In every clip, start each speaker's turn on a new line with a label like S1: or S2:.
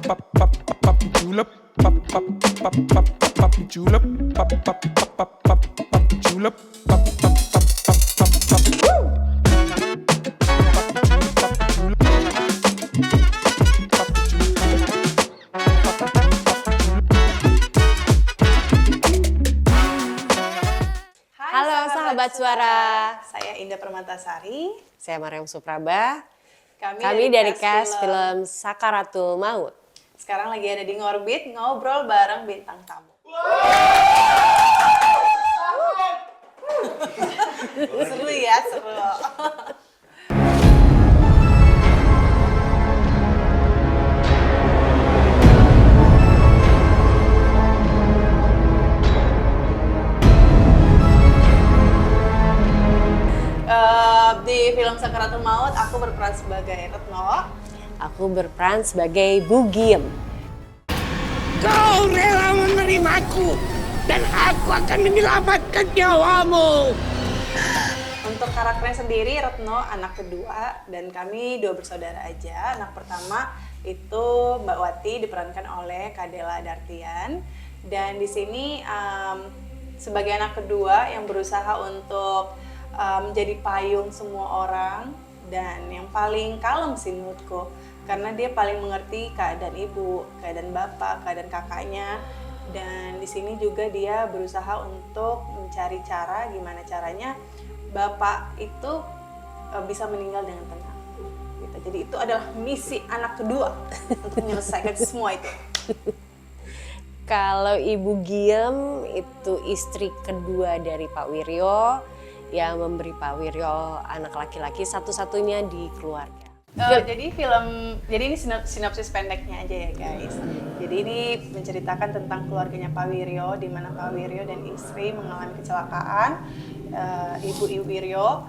S1: julep, julep, julep.
S2: Halo sahabat suara,
S3: saya Indah Permatasari.
S2: saya Mariam Supraba.
S3: Kami
S2: Dari cast film Sakaratul Maut.
S3: Sekarang lagi ada di Ngorbit, ngobrol bareng bintang tamu. Seru ya, seru. Di film Sakaratul Maut, aku berperan sebagai Retno.
S2: Aku berperan sebagai Bugiem.
S4: Kau rela menerimaku dan aku akan menyelamatkan nyawamu.
S3: Untuk karakternya sendiri, Retno anak kedua dan kami dua bersaudara aja. Anak pertama itu Mbak Wati diperankan oleh Kadela Dartian. Dan di sini sebagai anak kedua yang berusaha untuk menjadi payung semua orang dan yang paling kalem sih menurutku. Karena dia paling mengerti keadaan ibu, keadaan bapak, keadaan kakaknya. Dan di sini juga dia berusaha untuk mencari cara gimana caranya bapak itu bisa meninggal dengan tenang. Gitu. Jadi itu adalah misi anak kedua untuk menyelesaikan semua itu.
S2: Kalau Ibu Giem itu istri kedua dari Pak Wiryo yang memberi Pak Wiryo anak laki-laki satu-satunya di keluarga.
S3: Jadi ini sinopsis pendeknya aja ya guys. Jadi ini menceritakan tentang keluarganya Pak Wiryo, di mana Pak Wiryo dan istri mengalami kecelakaan. Ibu Wiryo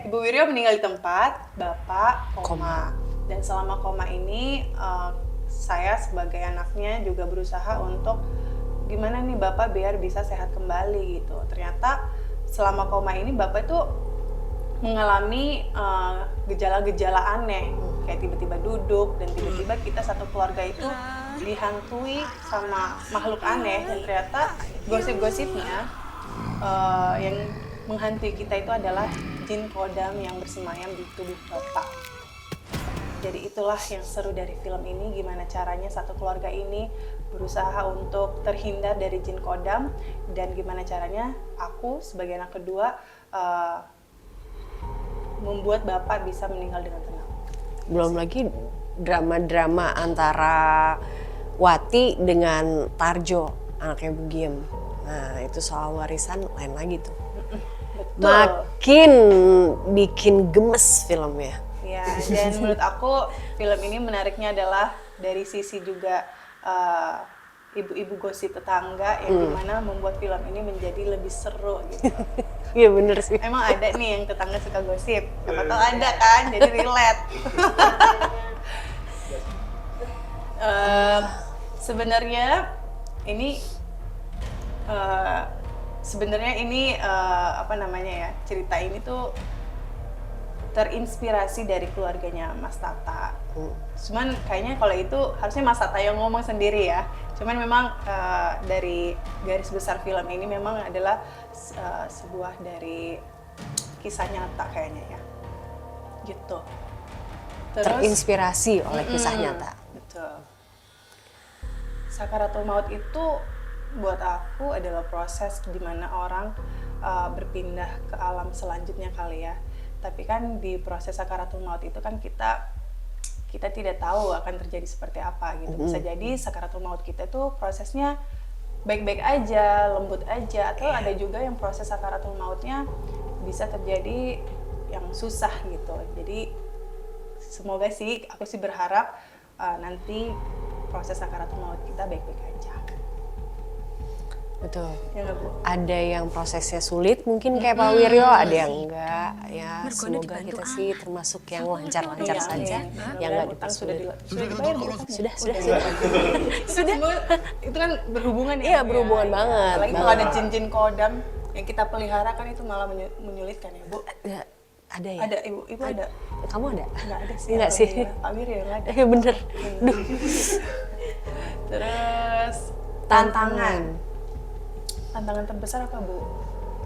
S3: Ibu Wiryo meninggal di tempat, bapak koma. Dan selama koma ini saya sebagai anaknya juga berusaha untuk gimana nih bapak biar bisa sehat kembali gitu. Ternyata selama koma ini bapak itu mengalami gejala-gejala aneh, kayak tiba-tiba duduk dan tiba-tiba kita satu keluarga itu dihantui sama makhluk aneh dan ternyata gosip-gosipnya yang menghantui kita itu adalah jin kodam yang bersemayam di tubuh bapak. Jadi itulah yang seru dari film ini, gimana caranya satu keluarga ini berusaha untuk terhindar dari jin kodam dan gimana caranya aku sebagai anak kedua membuat bapak bisa meninggal dengan tenang.
S2: Belum lagi drama-drama antara Wati dengan Tarjo, anaknya Bugiem. Nah itu soal warisan lain lagi tuh.
S3: Betul.
S2: Makin bikin gemes filmnya.
S3: Ya, dan menurut aku film ini menariknya adalah dari sisi juga ibu-ibu gosip tetangga yang dimana membuat film ini menjadi lebih seru gitu.
S2: Iya bener sih.
S3: Emang ada nih yang tetangga suka gosip, siapa tahu ada kan, jadi relate. Sebenarnya ini cerita ini tuh terinspirasi dari keluarganya Mas Tata. Cuman kayaknya kalau itu harusnya Mas Tata yang ngomong sendiri ya. Cuman memang dari garis besar film ini memang adalah sebuah dari kisah nyata kayaknya ya. Gitu. Terus,
S2: terinspirasi oleh kisah nyata.
S3: Betul. Sakaratul Maut itu buat aku adalah proses di mana orang berpindah ke alam selanjutnya kali ya. Tapi kan di proses sakaratul maut itu kan kita tidak tahu akan terjadi seperti apa gitu. Bisa jadi sakaratul maut kita tuh prosesnya baik-baik aja, lembut aja, atau ada juga yang proses sakaratul mautnya bisa terjadi yang susah gitu. Jadi semoga sih, aku sih berharap nanti proses sakaratul maut kita baik-baik aja.
S2: Betul.
S3: Ya nggak, Bu?
S2: Ada yang prosesnya sulit mungkin kayak Pak Wiryo, ada yang enggak. Ya semoga kita sih termasuk yang lancar-lancar saja. Yang nggak dipersulit.
S3: Sudah dibayar, Bu?
S2: Sudah.
S3: Sudah. Itu kan berhubungan ya.
S2: Iya berhubungan banget.
S3: Apalagi kalau ada jin-jin kodam yang kita pelihara kan itu malah menyulitkan ya, Bu.
S2: Ada ya?
S3: Ada, ibu ada.
S2: Kamu ada?
S3: Nggak ada sih.
S2: Nggak sih.
S3: Pak Wiryo nggak ada.
S2: Bener. Duh.
S3: Terus tantangan terbesar apa Bu?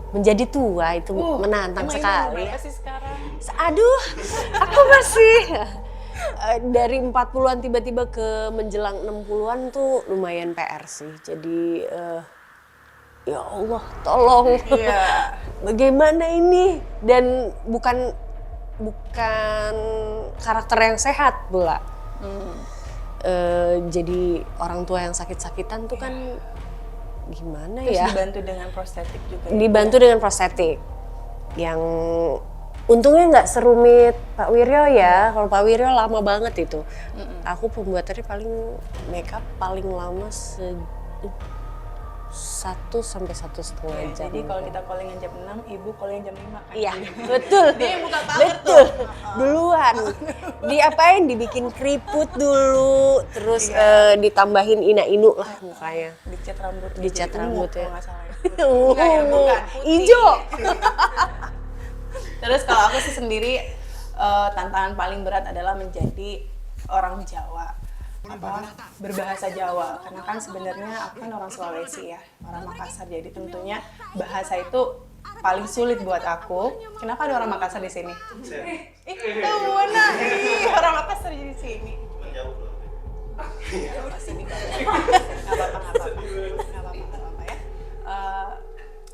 S2: Menjadi tua itu menantang
S3: emang
S2: sekali.
S3: Berapa sih sekarang?
S2: Aduh, aku masih dari 40-an tiba-tiba ke menjelang 60-an tuh lumayan PR sih. Jadi ya Allah, tolong.
S3: Iya.
S2: Bagaimana ini? Dan bukan karakter yang sehat pula. Jadi orang tua yang sakit-sakitan tuh kan gimana
S3: Terus
S2: ya?
S3: dibantu dengan prostetik juga.
S2: Dibantu dengan prostetik yang untungnya nggak serumit Pak Wiryo ya. Kalau Pak Wiryo lama banget itu. Aku pembuatannya paling makeup paling lama 1 sampai 1,5 jam.
S3: Jadi kalau kita callingan jam 6, ibu calling jam 5 kan?
S2: Iya, betul.
S3: Dia yang buka pagar
S2: betul.
S3: tuh.
S2: Duluan. Diapain? Dibikin keriput dulu, terus ditambahin ina-inu lah mukanya.
S3: Dicat rambut.
S2: Dicat rambut ya.
S3: Kalau nggak salah ya. Enggak ya, bukan. Putih.
S2: Ijo.
S3: Terus kalau aku sih sendiri tantangan paling berat adalah menjadi orang Jawa, berbahasa Jawa, karena kan sebenarnya aku kan orang Sulawesi ya, orang Makassar, jadi tentunya bahasa itu paling sulit buat aku. Kenapa ada orang Makassar di sini? Tahu mana? Orang Makassar di sini. Masih di bawah. Nggak apa-apa ya.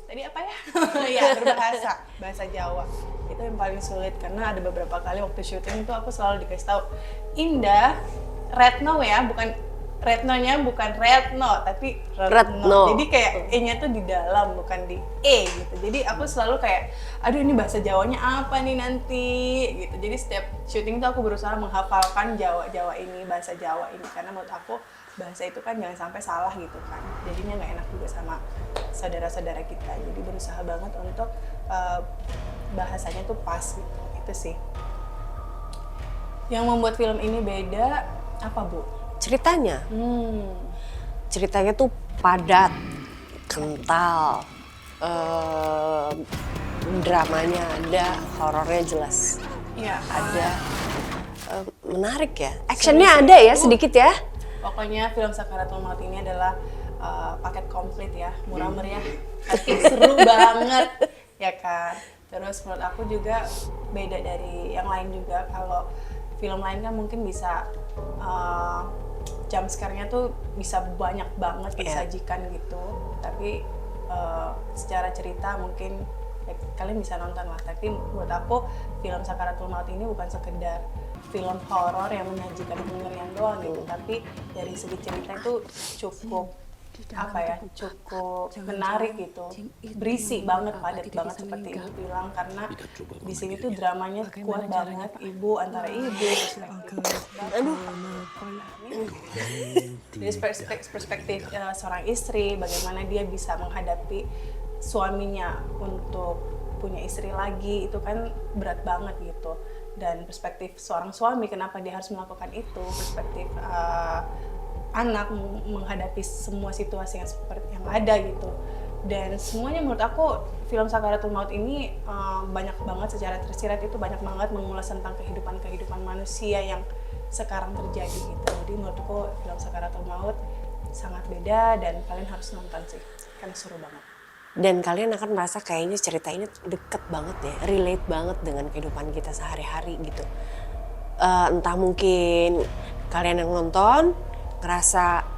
S3: Tadi apa ya? Ya, berbahasa, bahasa Jawa. Itu yang paling sulit karena ada beberapa kali waktu syuting itu aku selalu dikasih tahu, Indah, Retno ya, bukan Retnonya bukan Retno, tapi Retno. Jadi kayak E-nya tuh di dalam, bukan di E gitu. Jadi aku selalu kayak, aduh ini bahasa Jawanya apa nih nanti gitu. Jadi setiap syuting tuh aku berusaha menghafalkan Jawa ini, bahasa Jawa ini. Karena menurut aku bahasa itu kan jangan sampai salah gitu kan. Jadinya nggak enak juga sama saudara-saudara kita. Jadi berusaha banget untuk bahasanya tuh pas gitu. Itu sih. Yang membuat film ini beda apa Bu?
S2: Ceritanya. Ceritanya tuh padat, kental, dramanya ada, horornya jelas.
S3: Iya.
S2: Ada, menarik ya. Actionnya ada ya sedikit ya.
S3: Pokoknya film Sakaratul Maut ini adalah paket komplit ya, murah meriah, tapi seru banget ya kan. Terus menurut aku juga beda dari yang lain juga. Kalau film lain kan mungkin bisa jump scare-nya tuh bisa banyak banget disajikan gitu. Tapi secara cerita mungkin ya, kalian bisa nonton lah. Tapi menurut aku film Sakaratul Maut ini bukan sekedar film horor yang menyajikan kengerian doang gitu, tapi dari segi cerita itu cukup cukup menarik gitu, berisi banget, padat banget seperti ibu bilang, karena di sini tuh dramanya kuat banget, antara ibu jadi perspektif seorang istri, bagaimana dia bisa menghadapi suaminya untuk punya istri lagi, itu kan berat banget gitu. Dan perspektif seorang suami, kenapa dia harus melakukan itu, perspektif anak menghadapi semua situasi yang seperti yang ada gitu. Dan semuanya menurut aku film Sakaratul Maut ini banyak banget, secara tersirat itu banyak banget mengulas tentang kehidupan manusia yang sekarang terjadi gitu. Jadi menurutku film Sakaratul Maut sangat beda dan kalian harus nonton sih, karena seru banget.
S2: Dan kalian akan merasa kayaknya cerita ini deket banget ya, relate banget dengan kehidupan kita sehari-hari gitu. Entah mungkin kalian yang nonton ngerasa,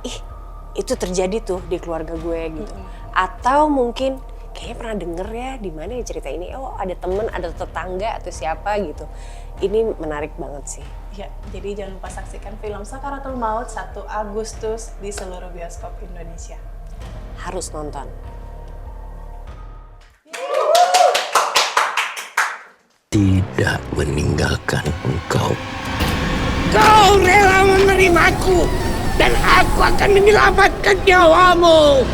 S2: itu terjadi tuh di keluarga gue gitu. Atau mungkin kayaknya pernah denger ya di mana ya cerita ini, oh ada temen, ada tetangga atau siapa gitu. Ini menarik banget sih.
S3: Ya, jadi jangan lupa saksikan film Sakaratul Maut 1 Agustus di seluruh bioskop Indonesia.
S2: Harus nonton.
S4: Tidak meninggalkan engkau. Kau rela menerimaku dan aku akan menyelamatkan nyawamu.